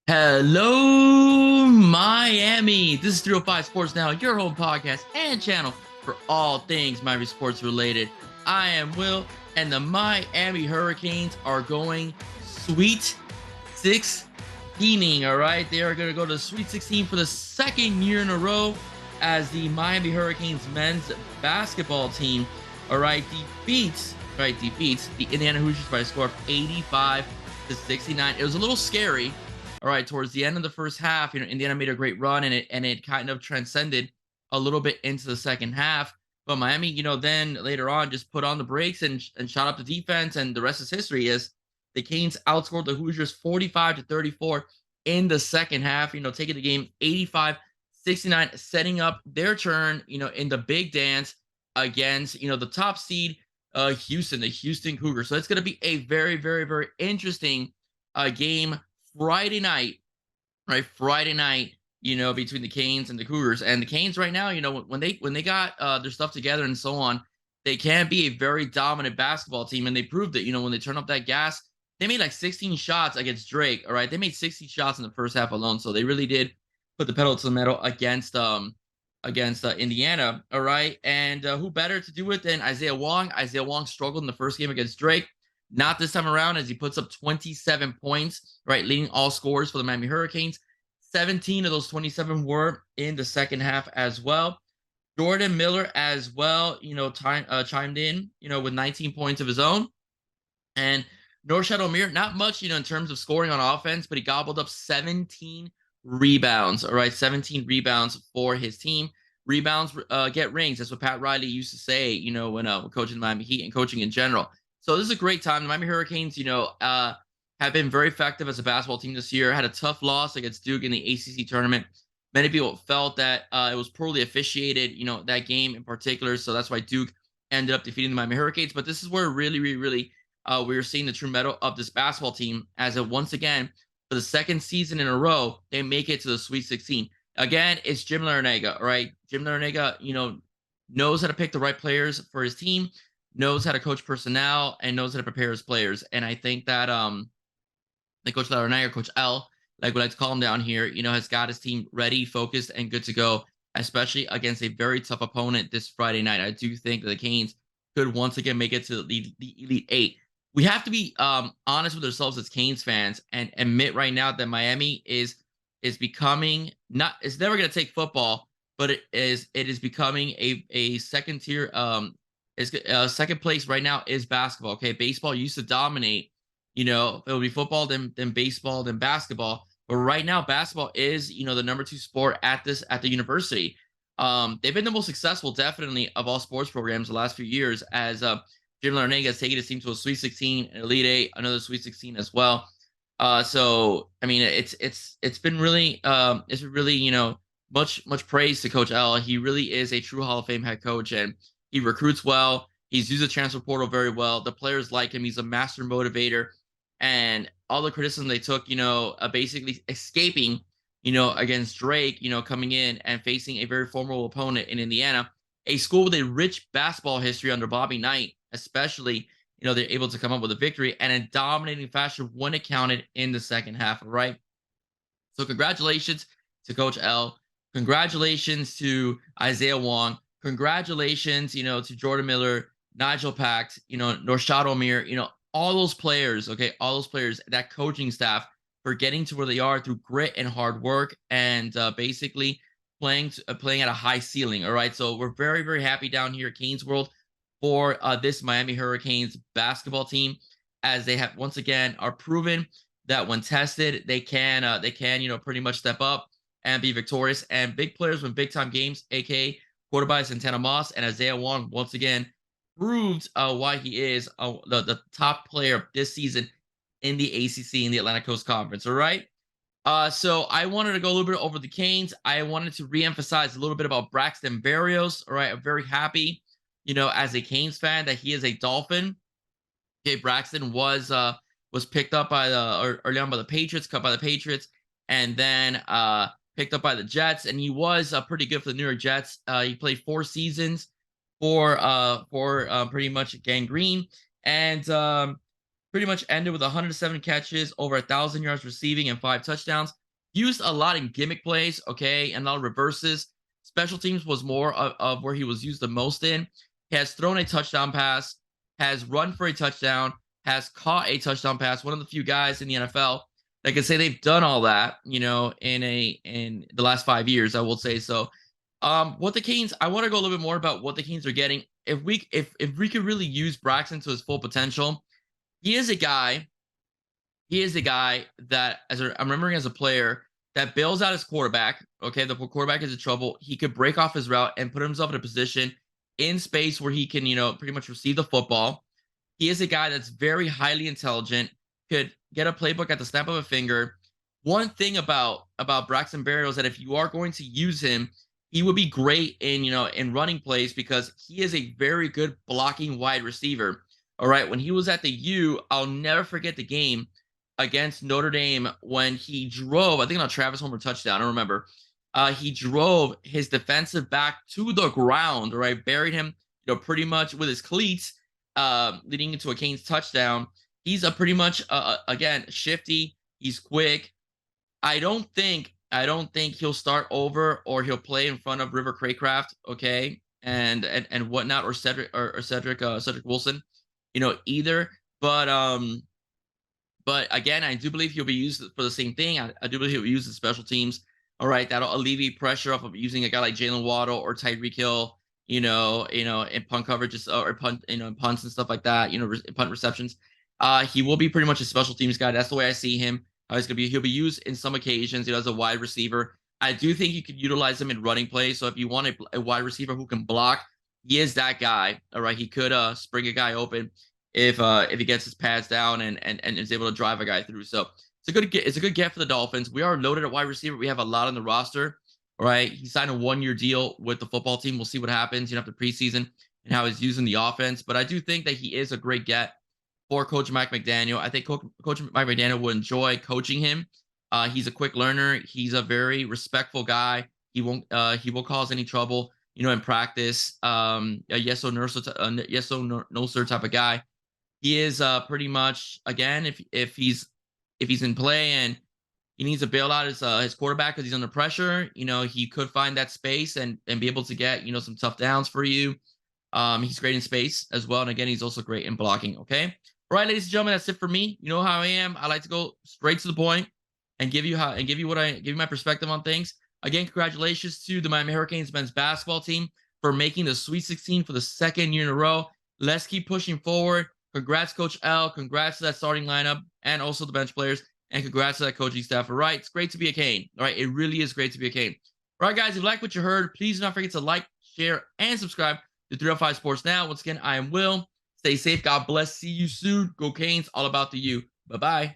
Hello, Miami. This is 305 Sports Now, your home podcast and channel for all things Miami sports related. I am Will, and the Miami Hurricanes are going Sweet 16. All right, they are going to go to Sweet 16 for the second year in a row as the Miami Hurricanes men's basketball team. All right, defeats the Indiana Hoosiers by a score of 85-69. It was a little scary. All right, towards the end of the first half, Indiana made a great run, and it kind of transcended a little bit into the second half. But Miami, then later on just put on the brakes and shot up the defense, and the rest is history. As the Canes outscored the Hoosiers 45-34 in the second half, taking the game 85-69, setting up their turn, in the big dance against, the top seed, the Houston Cougars. So it's going to be a very, very, very interesting game Friday night, right? Friday night, between the Canes and the Cougars. And the Canes right now, when they got their stuff together and so on, they can be a very dominant basketball team. And they proved it, when they turn up that gas. They made like 16 shots against Drake. All right. They made 60 shots in the first half alone. So they really did put the pedal to the metal against Indiana. All right. And who better to do it than Isaiah Wong? Isaiah Wong struggled in the first game against Drake. Not this time around, as he puts up 27 points, right, leading all scorers for the Miami Hurricanes. 17 of those 27 were in the second half as well. Jordan Miller as well, chimed in, with 19 points of his own. And Norshad Omir, not much, in terms of scoring on offense, but he gobbled up 17 rebounds. All right, 17 rebounds for his team. Rebounds get rings. That's what Pat Riley used to say, when coaching the Miami Heat and coaching in general. So this is a great time. The Miami Hurricanes, have been very effective as a basketball team this year. Had a tough loss against Duke in the ACC tournament. Many people felt that it was poorly officiated, that game in particular. So that's why Duke ended up defeating the Miami Hurricanes. But this is where really, really, really we're seeing the true mettle of this basketball team as it once again, for the second season in a row, they make it to the Sweet 16. Again, it's Jim Larrañaga, right? Jim Larrañaga, knows how to pick the right players for his team, knows how to coach personnel, and knows how to prepare his players. And I think that the Coach Larrañaga, Coach L, like we like to call him down here, has got his team ready, focused, and good to go, especially against a very tough opponent this Friday night. I do think that the Canes could once again make it to the Elite Eight. We have to be honest with ourselves as Canes fans and admit right now that Miami is becoming not. It's never going to take football, but it is becoming a second tier. Is second place right now is basketball. Okay, baseball used to dominate. It would be football, then baseball, then basketball. But right now, basketball is the number two sport at the university. They've been the most successful, definitely, of all sports programs the last few years, as Jim Larrañaga has taken his team to a Sweet 16, an Elite Eight, another Sweet 16 as well. So I mean, it's been really much praise to Coach L. He really is a true Hall of Fame head coach, and he recruits well. He's used the transfer portal very well. The players like him. He's a master motivator, and all the criticism they took, basically escaping, against Drake, coming in and facing a very formidable opponent in Indiana, a school with a rich basketball history under Bobby Knight, especially. They're able to come up with a victory and a dominating fashion when it counted in the second half, right? So congratulations to Coach L. Congratulations to Isaiah Wong. Congratulations, to Jordan Miller, Nigel Pact, Norshad Omir, all those players, okay, all those players, that coaching staff for getting to where they are through grit and hard work and basically playing at a high ceiling. All right, so we're very, very happy down here at Canes World for this Miami Hurricanes basketball team, as they have once again are proven that when tested, they can pretty much step up and be victorious. And big players win big time games, aka quarterback Santana Moss and Isaiah Wong once again proved why he is the top player this season in the ACC in the Atlantic Coast Conference. All right. So I wanted to go a little bit over the Canes. I wanted to reemphasize a little bit about Braxton Berrios. All right. I'm very happy, as a Canes fan, that he is a Dolphin. Okay. Braxton was picked up by early on by the Patriots, cut by the Patriots, and then picked up by the Jets. And he was pretty good for the New York Jets. He played 4 seasons for pretty much Gang Green. And Pretty much ended with 107 catches, over 1,000 yards receiving, and 5 touchdowns. Used a lot in gimmick plays, okay, and a lot of reverses. Special teams was more of where he was used the most in. He has thrown a touchdown pass, has run for a touchdown, has caught a touchdown pass. One of the few guys in the NFL that can say they've done all that, in the last 5 years, I will say so. What the Canes, I want to go a little bit more about what the Canes are getting. If we could really use Braxton to his full potential, he is a guy he is a guy that, I'm remembering as a player, that bails out his quarterback. Okay, the quarterback is in trouble. He could break off his route and put himself in a position in space where he can, pretty much receive the football. He is a guy that's very highly intelligent, could get a playbook at the snap of a finger. One thing about Braxton Berrios that if you are going to use him, he would be great in running plays because he is a very good blocking wide receiver. All right, when he was at the U, I'll never forget the game against Notre Dame when he drove, I think on a Travis Homer touchdown, I don't remember. He drove his defensive back to the ground, right? Buried him, pretty much with his cleats, leading into a Canes touchdown. He's a pretty much again shifty. He's quick. I don't think he'll start over or he'll play in front of River Craycraft, okay, and whatnot, or Cedric Wilson, either. But again, I do believe he'll be used for the same thing. I do believe he'll be used in special teams. All right, that'll alleviate pressure off of using a guy like Jalen Waddle or Tyreek Hill, in punt coverages or punt, punts and stuff like that, punt receptions. He will be pretty much a special teams guy. That's the way I see him. He'll be used in some occasions, as a wide receiver. I do think you could utilize him in running plays. So if you want a wide receiver who can block, he is that guy. All right, he could spring a guy open if he gets his pads down and is able to drive a guy through. So it's a good get for the Dolphins. We are loaded at wide receiver. We have a lot on the roster. All right. He signed a 1-year deal with the football team. We'll see what happens, after preseason and how he's using the offense. But I do think that he is a great get for Coach Mike McDaniel. I think Coach Mike McDaniel will enjoy coaching him. He's a quick learner. He's a very respectful guy. He won't cause any trouble, in practice. A yes or no sir type of guy. He is pretty much, again, if he's in play and he needs to bail out his quarterback because he's under pressure, he could find that space and be able to get some tough downs for you. He's great in space as well, and again, he's also great in blocking. Okay, all right, ladies and gentlemen, that's it for me. You know how I am. I like to go straight to the point and give you my perspective on things. Again, congratulations to the Miami Hurricanes men's basketball team for making the Sweet 16 for the second year in a row. Let's keep pushing forward. Congrats, Coach L. Congrats to that starting lineup and also the bench players. And congrats to that coaching staff. All right, it's great to be a Cane. All right, it really is great to be a Cane. All right, guys, if you like what you heard, please do not forget to like, share, and subscribe to 305 Sports Now. Once again, I am Will. Stay safe. God bless. See you soon. Go Canes. All about the U. Bye-bye.